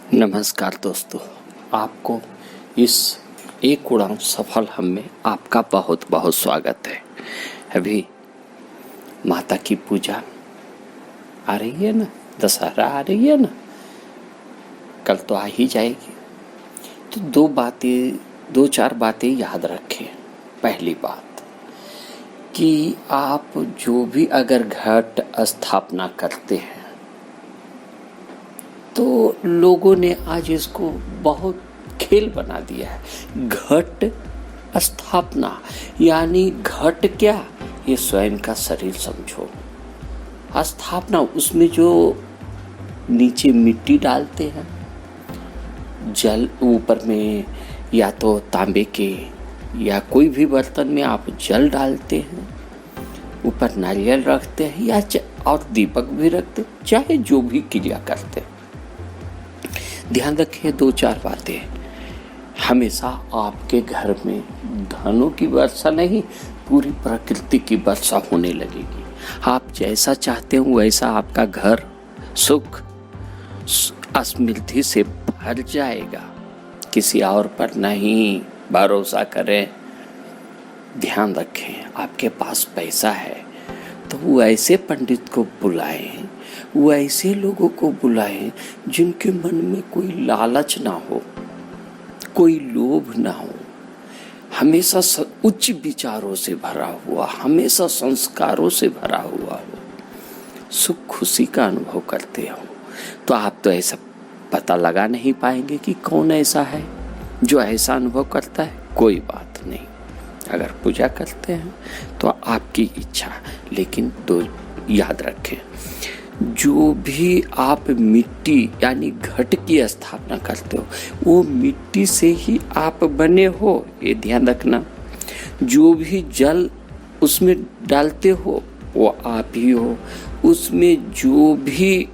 नमस्कार दोस्तों, आपको इस एक उड़ान सफल हम में आपका बहुत बहुत स्वागत है। अभी माता की पूजा आ रही है ना, दशहरा आ रही है ना, कल तो आ ही जाएगी। तो दो चार बातें याद रखें। पहली बात कि आप जो भी अगर घट स्थापना करते हैं तो लोगों ने आज इसको बहुत खेल बना दिया है। घट स्थापना यानी घट क्या, ये स्वयं का शरीर समझो। स्थापना उसमें जो नीचे मिट्टी डालते हैं, जल ऊपर में या तो तांबे के या कोई भी बर्तन में आप जल डालते हैं, ऊपर नारियल रखते हैं या और दीपक भी रखते, चाहे जो भी क्रिया करते हैं। ध्यान रखिए दो चार बातें। हमेशा आपके घर में धनों की वर्षा नहीं, पूरी प्रकृति की वर्षा होने लगेगी। आप जैसा चाहते हो वैसा आपका घर सुख समृद्धि से भर जाएगा। किसी और पर नहीं भरोसा करें। ध्यान रखें, आपके पास पैसा है तो वो ऐसे पंडित को बुलाएं, वो ऐसे लोगों को बुलाएं जिनके मन में कोई लालच ना हो, कोई लोभ ना हो, हमेशा उच्च विचारों से भरा हुआ, हमेशा संस्कारों से भरा हुआ हो, सुख खुशी का अनुभव करते हो। तो आप तो ऐसा पता लगा नहीं पाएंगे कि कौन ऐसा है जो ऐसा अनुभव करता है। कोई बात नहीं, अगर पूजा करते हैं तो आपकी इच्छा। लेकिन दो याद रखें, जो भी आप मिट्टी यानी घट की स्थापना करते हो वो मिट्टी से ही आप बने हो, ये ध्यान रखना। जो भी जल उसमें डालते हो वो आप ही हो। उसमें जो भी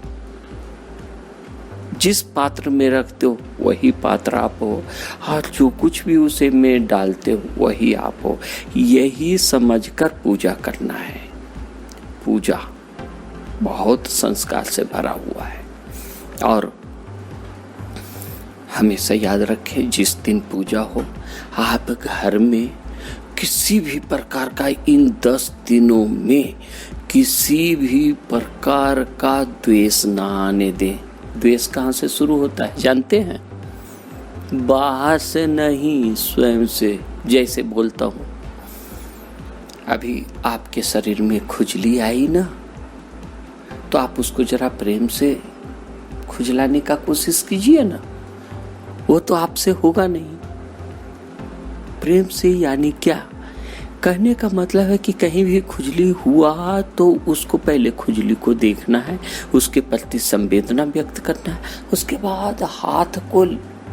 जिस पात्र में रखते हो वही पात्र आप हो, और जो कुछ भी उसे में डालते हो वही आप हो। यही समझकर पूजा करना है। पूजा बहुत संस्कार से भरा हुआ है। और हमेशा याद रखें, जिस दिन पूजा हो आप घर में किसी भी प्रकार का, इन 10 दिनों में किसी भी प्रकार का द्वेष ना आने दें। द्वेष कहाँ से शुरू होता है जानते हैं? बाहर से नहीं, स्वयं से। जैसे बोलता हूँ, अभी आपके शरीर में खुजली आई ना, तो आप उसको जरा प्रेम से खुजलाने का कोशिश कीजिए ना। वो तो आपसे होगा नहीं। प्रेम से यानी क्या कहने का मतलब है कि कहीं भी खुजली हुआ तो उसको पहले खुजली को देखना है, उसके प्रति संवेदना व्यक्त करना है। उसके बाद हाथ को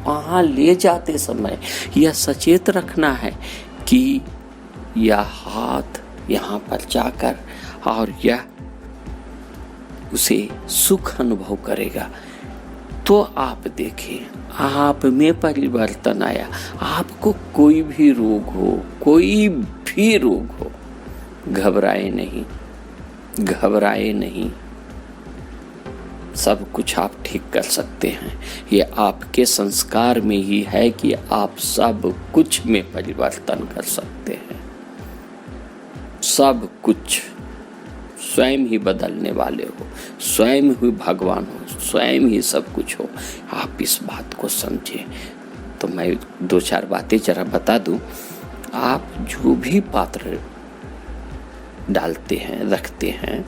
वहाँ ले जाते समय यह सचेत रखना है कि यह हाथ यहाँ पर जाकर और यह उसे सुख अनुभव करेगा। तो आप देखें, आप में परिवर्तन आया। आपको कोई भी रोग हो, कोई भी रोग हो, घबराए नहीं, घबराए नहीं। सब कुछ आप ठीक कर सकते हैं। ये आपके संस्कार में ही है कि आप सब कुछ में परिवर्तन कर सकते हैं। सब कुछ स्वयं ही बदलने वाले हो, स्वयं ही भगवान हो, स्वयं ही सब कुछ हो। आप इस बात को समझें। तो मैं दो चार बातें जरा बता दूं। आप जो भी पात्र डालते हैं, रखते हैं,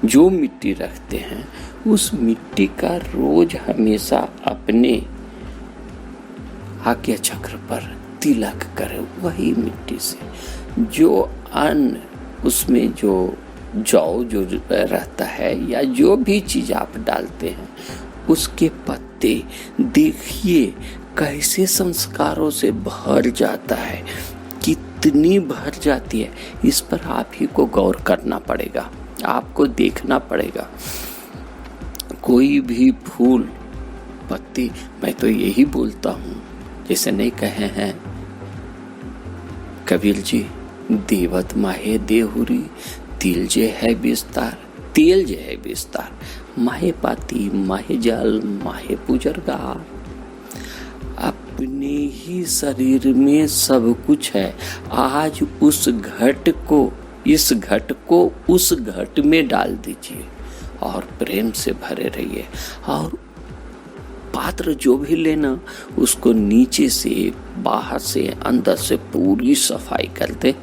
जो मिट्टी रखते हैं, उस मिट्टी का रोज हमेशा अपने आज्ञा चक्र पर तिलक करें। वही मिट्टी से जो अन्न, उसमें जो जौ जो रहता है या जो भी चीज आप डालते हैं, उसके पत्ते देखिए कैसे संस्कारों से भर जाता है, कितनी भर जाती है। इस पर आप ही को गौर करना पड़ेगा, आपको देखना पड़ेगा। कोई भी फूल पत्ती, मैं तो यही बोलता हूँ, जैसे नहीं कहे हैं कबीर जी, देवत माहे देहुरी, तिल जे है विस्तार, तेल जे है विस्तार। माहे पाती, माहे जल, माहे पुजरगार। अपने ही शरीर में सब कुछ है। आज उस घट को, इस घट को उस घट में डाल दीजिए और प्रेम से भरे रहिए। और पात्र जो भी लेना, उसको नीचे से, बाहर से, अंदर से पूरी सफाई कर दे।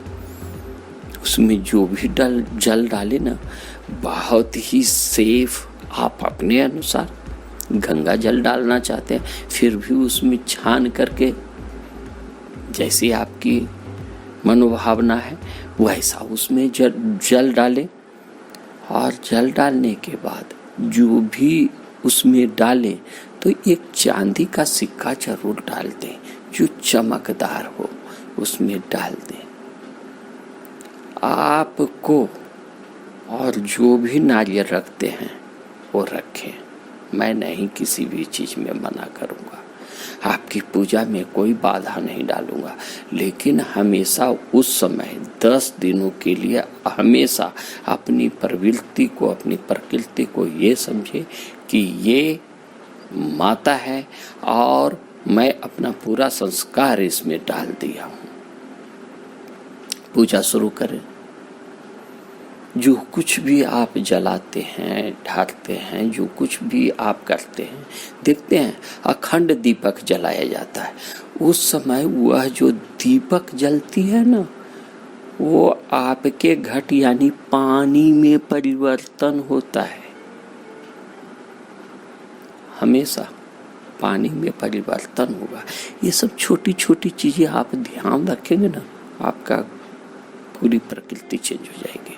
उसमें जो भी जल डाले ना, बहुत ही सेफ, आप अपने अनुसार गंगा जल डालना चाहते हैं, फिर भी उसमें छान करके, जैसी आपकी मनोभावना है वैसा उसमें जल डालें। और जल डालने के बाद जो भी उसमें डालें तो एक चांदी का सिक्का जरूर डाल दें, जो चमकदार हो, उसमें डाल दें। आपको और जो भी नारियल रखते हैं वो रखें, मैं नहीं किसी भी चीज़ में मना करूँगा, आपकी पूजा में कोई बाधा नहीं डालूँगा। लेकिन हमेशा उस समय 10 दिनों के लिए हमेशा अपनी प्रवृत्ति को, अपनी प्रकृति को ये समझे कि ये माता है और मैं अपना पूरा संस्कार इसमें डाल दिया हूँ। पूजा शुरू करें। जो कुछ भी आप जलाते हैं, ढालते हैं, जो कुछ भी आप करते हैं, देखते हैं अखंड दीपक जलाया जाता है। उस समय वह जो दीपक जलती है ना, वो आपके घट यानी पानी में परिवर्तन होता है। हमेशा पानी में परिवर्तन होगा। ये सब छोटी छोटी चीजें आप ध्यान रखेंगे ना, आपका पूरी प्रकृति चेंज हो जाएगी।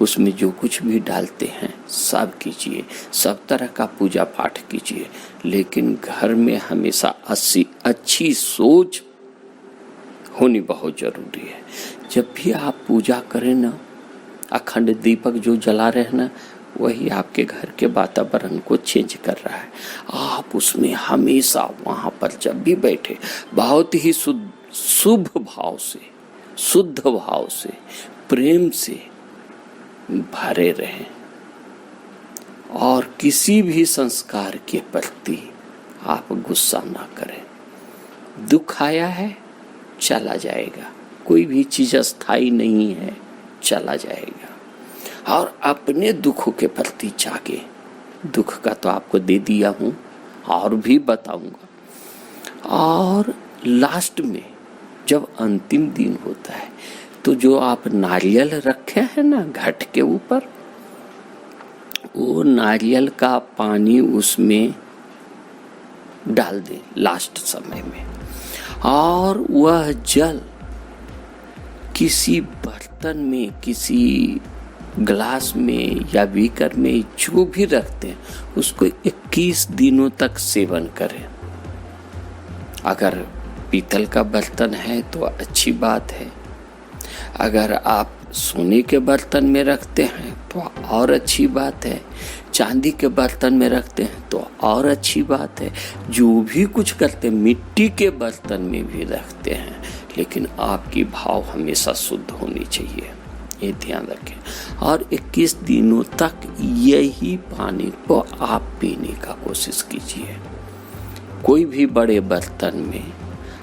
उसमें जो कुछ भी डालते हैं सब कीजिए, सब तरह का पूजा पाठ कीजिए, लेकिन घर में हमेशा अच्छी सोच होनी बहुत जरूरी है। जब भी आप पूजा करें ना, अखंड दीपक जो जला रहे हैं ना, वही आपके घर के वातावरण को चेंज कर रहा है। आप उसमें हमेशा वहाँ पर जब भी बैठे बहुत ही शुभ भाव से, शुद्ध भाव से, प्रेम से भरे रहें और किसी भी संस्कार के प्रति आप गुस्सा ना करें। दुख आया है, चला जाएगा, कोई भी चीज़ अस्थाई नहीं है, चला जाएगा। और अपने दुखों के प्रति जागे। दुख का तो आपको दे दिया हूँ और भी बताऊंगा। और लास्ट में जब अंतिम दिन होता है तो जो आप नारियल रखे हैं ना घट के ऊपर, वो नारियल का पानी उसमें डाल दें लास्ट समय में। और वह जल किसी बर्तन में, किसी ग्लास में या बीकर में, जो भी रखते हैं उसको 21 दिनों तक सेवन करें। अगर पीतल का बर्तन है तो अच्छी बात है, अगर आप सोने के बर्तन में रखते हैं तो और अच्छी बात है, चांदी के बर्तन में रखते हैं तो और अच्छी बात है। जो भी कुछ करते हैं मिट्टी के बर्तन में भी रखते हैं, लेकिन आपकी भाव हमेशा शुद्ध होनी चाहिए, ये ध्यान रखें। और 21 दिनों तक यही पानी को आप पीने का कोशिश कीजिए। कोई भी बड़े बर्तन में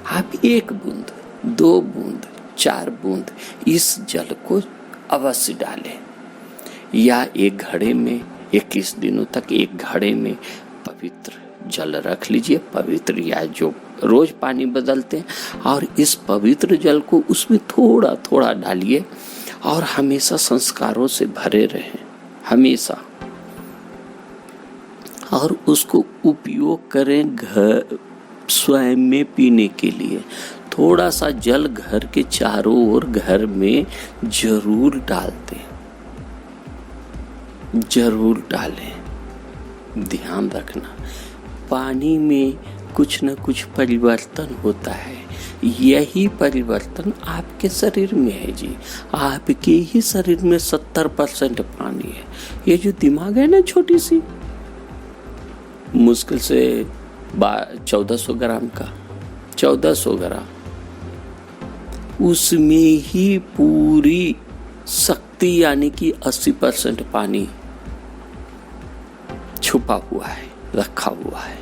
आप 1 बूंद, 2 बूंद, 4 बूंद इस जल को अवश्य डालें। या एक घड़े में 21 दिनों तक एक घड़े में पवित्र जल रख लीजिए, पवित्र या जो रोज पानी बदलते हैं, और इस पवित्र जल को उसमें थोड़ा थोड़ा डालिए और हमेशा संस्कारों से भरे रहें, हमेशा। और उसको उपयोग करें घर स्वयं में पीने के लिए। थोड़ा सा जल घर के चारों ओर घर में जरूर डाल दें, जरूर डालें। ध्यान रखना, पानी में कुछ न कुछ परिवर्तन होता है। यही परिवर्तन आपके शरीर में है जी। आपके ही शरीर में 70% पानी है। ये जो दिमाग है ना छोटी सी, मुश्किल से 1400 ग्राम का, 1400 ग्राम, उसमें ही पूरी शक्ति यानी कि 80% पानी छुपा हुआ है, रखा हुआ है।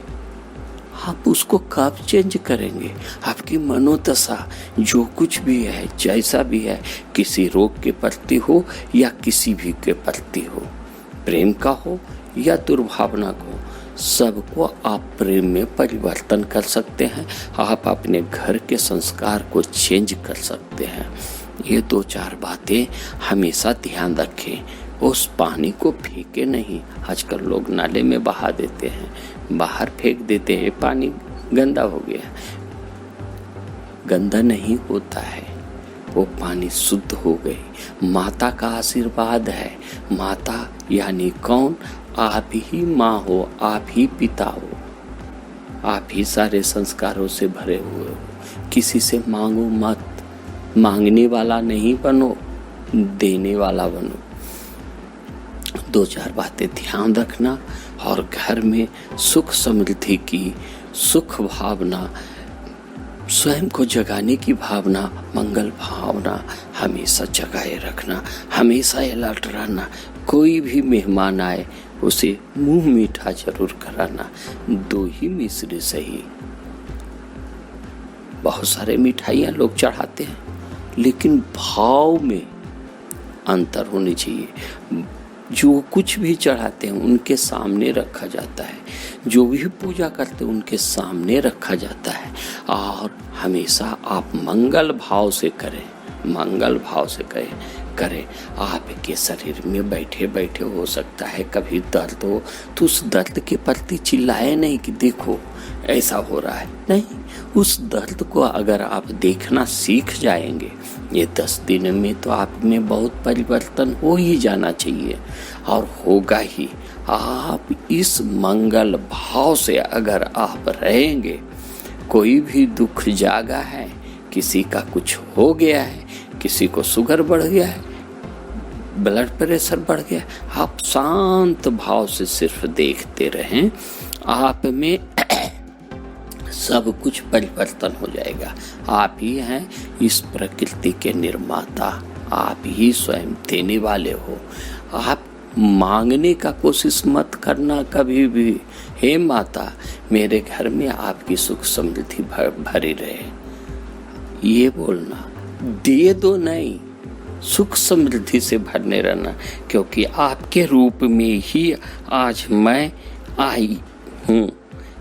आप उसको कब चेंज करेंगे? आपकी मनोदशा जो कुछ भी है, जैसा भी है, किसी रोग के प्रति हो या किसी भी के प्रति हो, प्रेम का हो या दुर्भावना को, सबको आप प्रेम में परिवर्तन कर सकते हैं। आप अपने घर के संस्कार को चेंज कर सकते हैं। ये 2-4 बातें हमेशा ध्यान रखें। उस पानी को फेंके नहीं। आजकल लोग नाले में बहा देते हैं, बाहर फेंक देते हैं, पानी गंदा हो गया। गंदा नहीं होता है, वो पानी शुद्ध हो गई। माता का आशीर्वाद है। माता यानी कौन? आप ही माँ हो, आप ही पिता हो, आप ही सारे संस्कारों से भरे हुए हो। किसी से मांगो मत। मांगने वाला नहीं बनो, देने वाला बनो। 2-4 बातें ध्यान रखना और घर में सुख समृद्धि की, सुख भावना, स्वयं को जगाने की भावना, मंगल भावना हमेशा जगाए रखना। हमेशा अलर्ट रहना। कोई भी मेहमान आए उसे मुंह मीठा जरूर कराना। 2 ही मिश्री सही। बहुत सारे मिठाइयाँ लोग चढ़ाते हैं, लेकिन भाव में अंतर होनी चाहिए। जो कुछ भी चढ़ाते हैं उनके सामने रखा जाता है, जो भी पूजा करते हैं उनके सामने रखा जाता है। और हमेशा आप मंगल भाव से करें, मंगल भाव से करें। आपके शरीर में बैठे बैठे हो सकता है कभी दर्द हो, तो उस दर्द के प्रति चिल्लाए नहीं कि देखो ऐसा हो रहा है। नहीं, उस दर्द को अगर आप देखना सीख जाएंगे, ये 10 दिन में तो आप में बहुत परिवर्तन हो ही जाना चाहिए और होगा ही। आप इस मंगल भाव से अगर आप रहेंगे, कोई भी दुख जागा है, किसी का कुछ हो गया है, किसी को शुगर बढ़ गया है, ब्लड प्रेशर बढ़ गया, आप शांत भाव से सिर्फ देखते रहें, आप में सब कुछ परिवर्तन हो जाएगा। आप ही हैं इस प्रकृति के निर्माता, आप ही स्वयं देने वाले हो। आप मांगने का कोशिश मत करना कभी भी, हे माता मेरे घर में आपकी सुख समृद्धि भरी रहे, ये बोलना। दे दो नहीं, सुख समृद्धि से भरने रहना, क्योंकि आपके रूप में ही आज मैं आई हूँ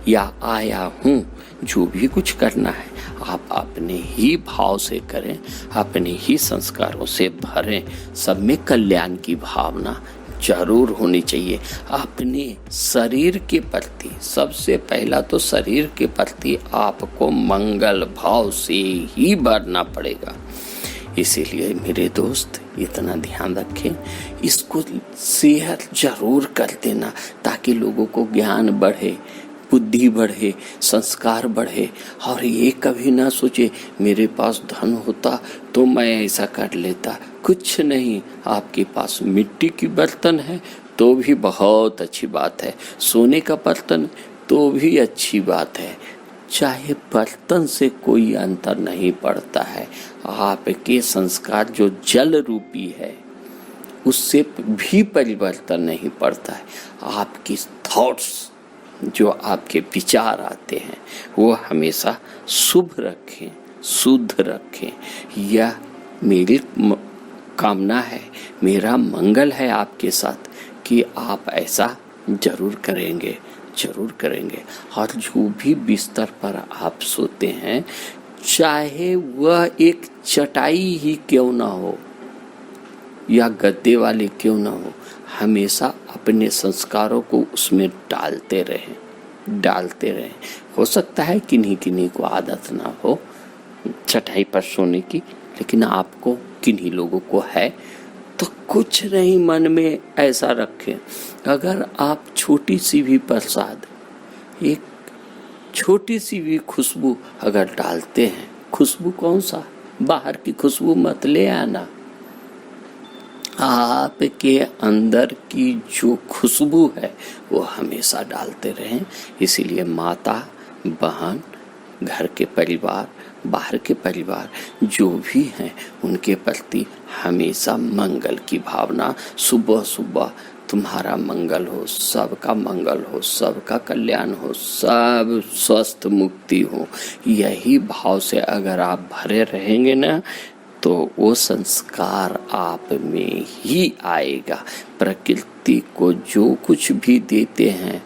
या आया हूँ। जो भी कुछ करना है आप अपने ही भाव से करें, अपने ही संस्कारों से भरें। सब में कल्याण की भावना जरूर होनी चाहिए। अपने शरीर के प्रति, सबसे पहला तो शरीर के प्रति आपको मंगल भाव से ही भरना पड़ेगा। इसीलिए मेरे दोस्त इतना ध्यान रखें, इसको शेयर जरूर कर देना ताकि लोगों को ज्ञान बढ़े, बुद्धि बढ़े, संस्कार बढ़े। और ये कभी ना सोचे मेरे पास धन होता तो मैं ऐसा कर लेता। कुछ नहीं, आपके पास मिट्टी की बर्तन है तो भी बहुत अच्छी बात है, सोने का बर्तन तो भी अच्छी बात है। चाहे बर्तन से कोई अंतर नहीं पड़ता है। आपके संस्कार जो जल रूपी है उससे भी परिवर्तन नहीं पड़ता है। आपकी थॉट्स, जो आपके विचार आते हैं वो हमेशा शुभ रखें, शुद्ध रखें। यह मेरी कामना है, मेरा मंगल है आपके साथ कि आप ऐसा जरूर करेंगे, जरूर करेंगे। और जो भी बिस्तर पर आप सोते हैं, चाहे वह एक चटाई ही क्यों ना हो या गद्दे वाले क्यों ना हो, हमेशा अपने संस्कारों को उसमें डालते रहें। हो सकता है किन्हीं किन्हीं को आदत ना हो चटाई पर सोने की, लेकिन आपको किन्हीं लोगों को है तो कुछ नहीं, मन में ऐसा रखें। अगर आप छोटी सी भी प्रसाद, एक छोटी सी भी खुशबू अगर डालते हैं, खुशबू कौन सा, बाहर की खुशबू मत ले आना, आपके अंदर की जो खुशबू है वो हमेशा डालते रहें। इसीलिए माता, बहन, घर के परिवार, बाहर के परिवार जो भी हैं उनके प्रति हमेशा मंगल की भावना सुबह सुबह तुम्हारा मंगल हो, सबका मंगल हो, सबका कल्याण हो, सब स्वस्थ मुक्ति हो। यही भाव से अगर आप भरे रहेंगे ना तो वो संस्कार आप में ही आएगा। प्रकृति को जो कुछ भी देते हैं,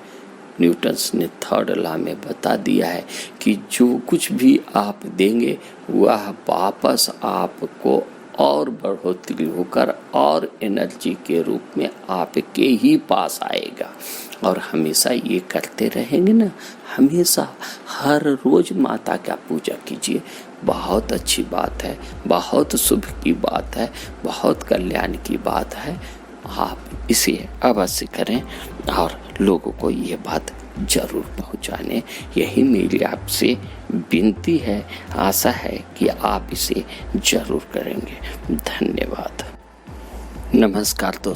न्यूटन्स ने थर्ड लॉ में बता दिया है कि जो कुछ भी आप देंगे वह वापस आपको और बढ़ोतरी होकर और एनर्जी के रूप में आपके ही पास आएगा। और हमेशा ये करते रहेंगे ना, हमेशा हर रोज माता का पूजा कीजिए। बहुत अच्छी बात है, बहुत शुभ की बात है, बहुत कल्याण की बात है। आप इसे अवश्य करें और लोगों को ये बात जरूर पहुंचाने, यही मेरी आपसे विनती है। आशा है कि आप इसे जरूर करेंगे। धन्यवाद। नमस्कार दोस्तों।